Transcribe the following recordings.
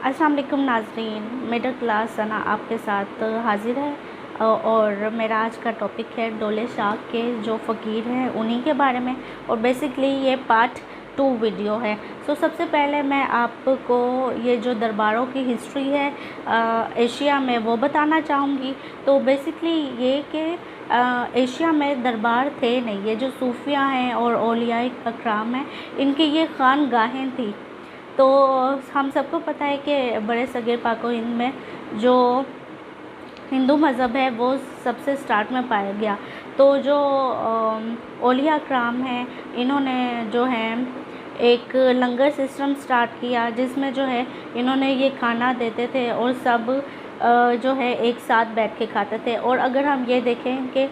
अस्सलाम वालेकुम नाज़रीन, मिडिल क्लास सना आपके साथ हाज़िर है। और मेरा आज का टॉपिक है डोले शाह के जो फ़कीर हैं उन्हीं के बारे में। और बेसिकली ये पार्ट 2 वीडियो है। सबसे पहले मैं आपको ये जो दरबारों की हिस्ट्री है एशिया में वो बताना चाहूँगी। तो बेसिकली ये कि एशिया में दरबार थे नहीं, ये जो सूफिया हैं और औलियाए अकराम हैं इनकी ये खानगाहें थी। तो हम सबको पता है कि बड़े सगीर पाको हिंद में जो हिंदू मज़हब है वो सबसे स्टार्ट में पाया गया। तो जो औलिया अकराम हैं इन्होंने जो है एक लंगर सिस्टम स्टार्ट किया, जिसमें जो है इन्होंने ये खाना देते थे और सब जो है एक साथ बैठ के खाते थे। और अगर हम ये देखें कि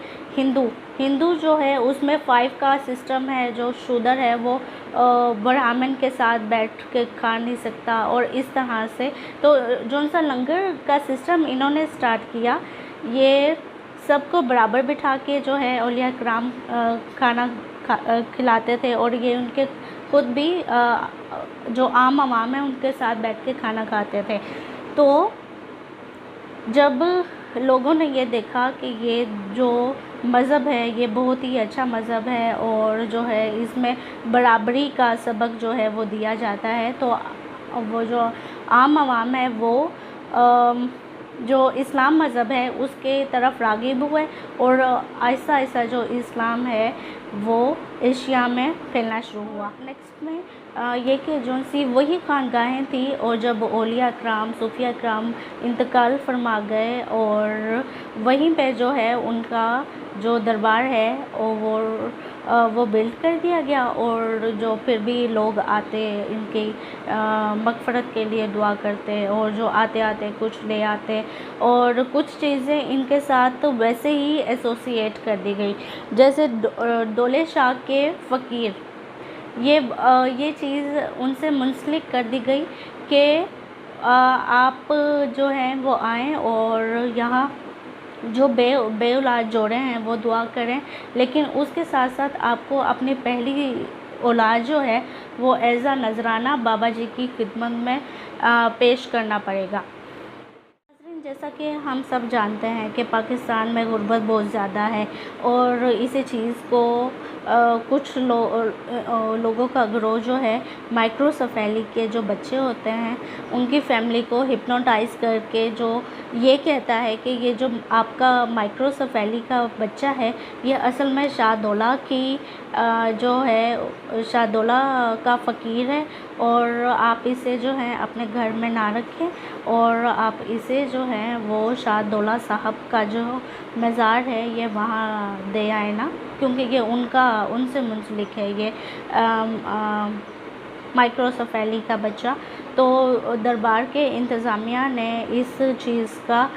हिंदू जो है उसमें 5 का सिस्टम है। जो शूदर है वो ब्राह्मण के साथ बैठ के खा नहीं सकता, और इस तरह से तो जो सा लंगर का सिस्टम इन्होंने स्टार्ट किया, ये सबको बराबर बिठा के जो है औलिया कराम खाना खिलाते थे। और ये उनके खुद भी जो आम आवाम है उनके साथ बैठ के खाना खाते थे। तो जब लोगों ने ये देखा कि ये जो मज़हब है ये बहुत ही अच्छा मज़हब है और जो है इसमें बराबरी का सबक जो है वो दिया जाता है, तो वो जो आम आवाम है वो जो इस्लाम मज़हब है उसके तरफ राग़िब हुए। और आहिस्ता आहिस्ता जो इस्लाम है वो एशिया में फैलना शुरू हुआ। नेक्स्ट में ये कि जो सी वही खानगाहें थी, और जब औलिया कराम सूफिया कराम इंतकाल फरमा गए और वहीं पे जो है उनका जो दरबार है वो बिल्ड कर दिया गया। और जो फिर भी लोग आते इनकी मग़फ़िरत के लिए दुआ करते, और जो आते आते कुछ ले आते, और कुछ चीज़ें इनके साथ तो वैसे ही एसोसिएट कर दी गई, जैसे डोले शाह के फ़कीर। ये चीज़ उनसे मुंसलिक कर दी गई कि आप जो हैं वो आएँ और यहाँ जो बे औलाद जोड़े हैं वो दुआ करें, लेकिन उसके साथ साथ आपको अपनी पहली औलाद जो है वो एज़ आ नजराना बाबा जी की खिदमत में पेश करना पड़ेगा। जैसा कि हम सब जानते हैं कि पाकिस्तान में गुर्बत बहुत ज़्यादा है, और इसी चीज़ को कुछ लोगों का गिरोह जो है माइक्रोसेफेली के जो बच्चे होते हैं उनकी फैमिली को हिप्नोटाइज़ करके जो ये कहता है कि ये जो आपका माइक्रोसेफेली का बच्चा है ये असल में शाहदौला की जो है शाहदौला का फ़कीर है, और आप इसे जो है अपने घर में ना रखें, और आप इसे जो है वो शाहदौला साहब का जो मज़ार है ये वहाँ दे आए ना, क्योंकि ये उनसे मुंसलिक है ये माइक्रोसेफेली का बच्चा। तो दरबार के इंतज़ामिया ने इस चीज़ का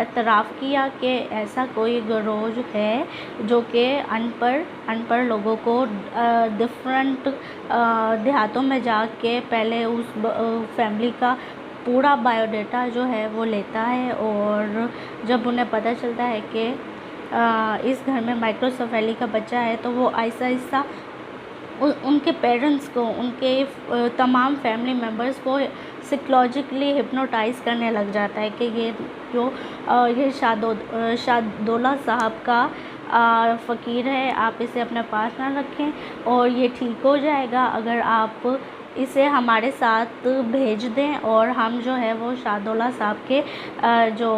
एतराफ़ किया कि ऐसा कोई गिरोह है जो कि अनपढ़ लोगों को डिफरेंट देहातों में जाके पहले उस फैमिली का पूरा बायोडाटा जो है वो लेता है, और जब उन्हें पता चलता है कि इस घर में माइक्रोसेफेली का बच्चा है तो वो आहिस्ता आहिस्ता उनके पेरेंट्स को, उनके तमाम फैमिली मेम्बर्स को साइकोलॉजिकली हिप्नोटाइज़ करने लग जाता है कि ये जो ये शाहदौला साहब का फ़कीर है, आप इसे अपने पास ना रखें और ये ठीक हो जाएगा अगर आप इसे हमारे साथ भेज दें, और हम जो है वो शाहदौला साहब के जो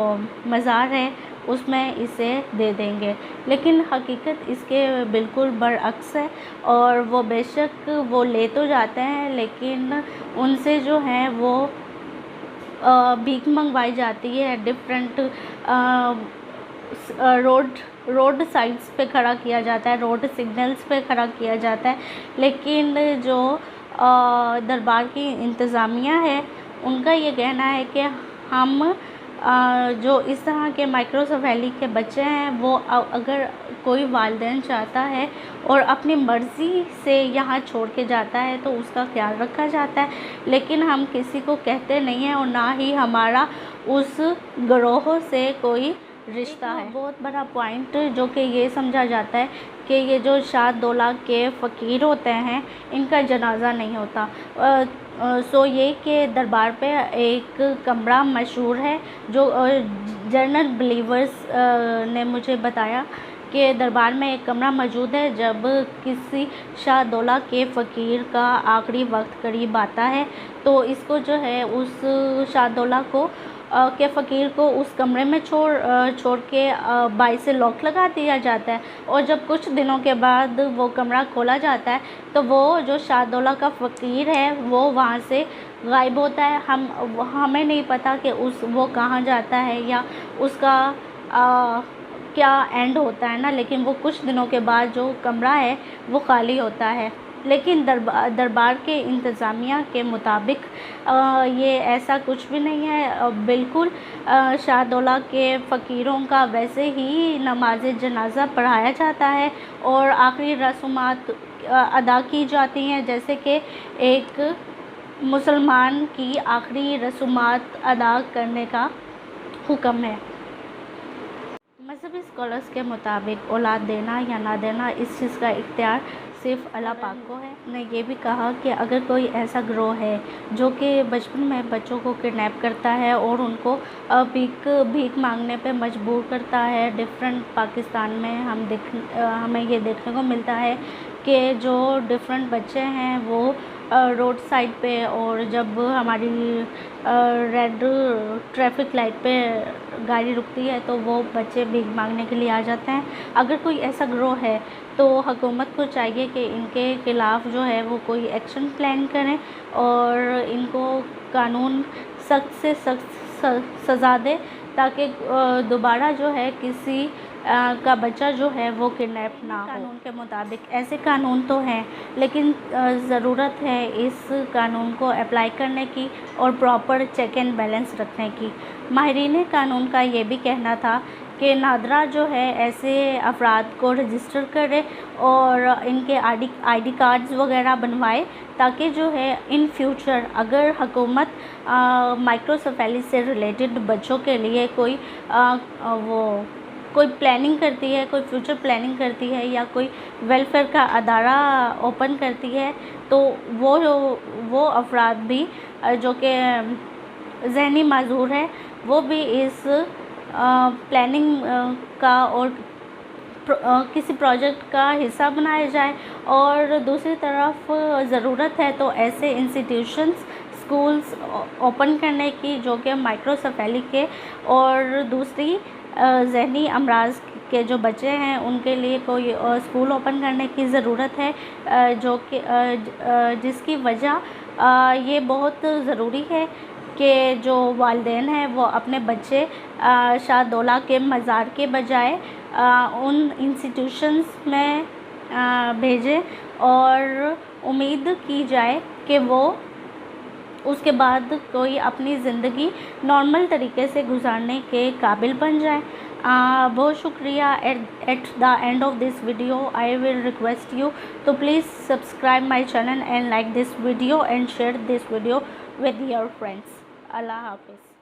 मज़ार है उसमें इसे दे देंगे। लेकिन हकीकत इसके बिल्कुल बरअक्स है, और वो बेशक वो ले तो जाते हैं लेकिन उनसे जो है वो भीख मंगवाई जाती है। डिफरेंट रोड साइड्स पे खड़ा किया जाता है, रोड सिग्नल्स पे खड़ा किया जाता है, लेकिन जो दरबार की इंतज़ामिया है उनका ये कहना है कि हम जो इस तरह के माइक्रोसेफेली के बच्चे हैं वो अगर कोई वालिदैन चाहता है और अपनी मर्ज़ी से यहाँ छोड़ के जाता है तो उसका ख्याल रखा जाता है, लेकिन हम किसी को कहते नहीं हैं और ना ही हमारा उस गिरोह से कोई रिश्ता है। बहुत बड़ा पॉइंट जो कि ये समझा जाता है कि ये जो शाहदौला के फ़कीर होते हैं इनका जनाजा नहीं होता। सो ये कि दरबार पे एक कमरा मशहूर है जो जनरल बिलीवर्स ने मुझे बताया कि दरबार में एक कमरा मौजूद है। जब किसी शाहदौला के फ़कीर का आखिरी वक्त करीब आता है तो इसको जो है उस शाहदौला को के फ़कीर को उस कमरे में छोड़ के बाहर से लॉक लगा दिया जाता है। और जब कुछ दिनों के बाद वो कमरा खोला जाता है तो वो जो शाहदौला का फ़कीर है वो वहाँ से गायब होता है। हमें नहीं पता कि वो कहाँ जाता है या उसका क्या एंड होता है ना, लेकिन वो कुछ दिनों के बाद जो कमरा है वो खाली होता है। लेकिन दरबार के इंतज़ामिया के मुताबिक ये ऐसा कुछ भी नहीं है। बिल्कुल शाहदौला के फ़कीरों का वैसे ही नमाज जनाज़ा पढ़ाया जाता है और आखिरी रस्मात अदा की जाती हैं, जैसे कि एक मुसलमान की आखिरी रस्मात अदा करने का हुक्म है। मज़हबी स्कॉलर्स के मुताबिक औलाद देना या ना देना इस चीज़ का इख्तियार सिर्फ अल्लाह पाक को है। ने ये भी कहा कि अगर कोई ऐसा ग्रोह है जो कि बचपन में बच्चों को किडनैप करता है और उनको भीख मांगने पे मजबूर करता है, डिफरेंट पाकिस्तान में हमें ये देखने को मिलता है कि जो डिफरेंट बच्चे हैं वो रोड साइड पे और जब हमारी रेड ट्रैफिक लाइट पे गाड़ी रुकती है तो वो बच्चे भीख मांगने के लिए आ जाते हैं। अगर कोई ऐसा ग्रोह है तो हुकूमत को चाहिए कि इनके ख़िलाफ़ जो है वो कोई एक्शन प्लान करें और इनको कानून सख्त से सख्त सज़ा दे ताकि दोबारा जो है किसी का बच्चा जो है वो किडनैप ना हो। कानून के मुताबिक ऐसे कानून तो हैं, लेकिन ज़रूरत है इस कानून को अप्लाई करने की और प्रॉपर चेक एंड बैलेंस रखने की। माहिरीन कानून का ये भी कहना था कि नादरा जो है ऐसे अफराद को रजिस्टर करे और इनके आईडी कार्ड्स वगैरह बनवाए ताकि जो है इन फ्यूचर अगर हुकूमत माइक्रोसेफेली से रिलेटेड बच्चों के लिए कोई प्लानिंग करती है, कोई फ्यूचर प्लानिंग करती है या कोई वेलफेयर का अदारा ओपन करती है तो वो अफराद भी जो कि ज़हनी माजूर है वो भी इस प्लानिंग का और किसी प्रोजेक्ट का हिस्सा बनाया जाए। और दूसरी तरफ ज़रूरत है तो ऐसे इंस्टीट्यूशंस स्कूल्स ओपन करने की जो कि माइक्रोसेफेली के और दूसरी ज़हनी अमराज के जो बच्चे हैं उनके लिए कोई स्कूल ओपन करने की ज़रूरत है जो कि जिसकी वजह ये बहुत ज़रूरी है कि जो वालिदैन हैं वो अपने बच्चे शाहदौला के मज़ार के बजाय उन इंस्टीट्यूशंस में भेजें और उम्मीद की जाए कि वो उसके बाद कोई अपनी ज़िंदगी नॉर्मल तरीके से गुजारने के काबिल बन जाए। बहुत शुक्रिया। At the end of this video I will request you to please subscribe my channel and like this video and share this video with your friends. Allah Hafiz.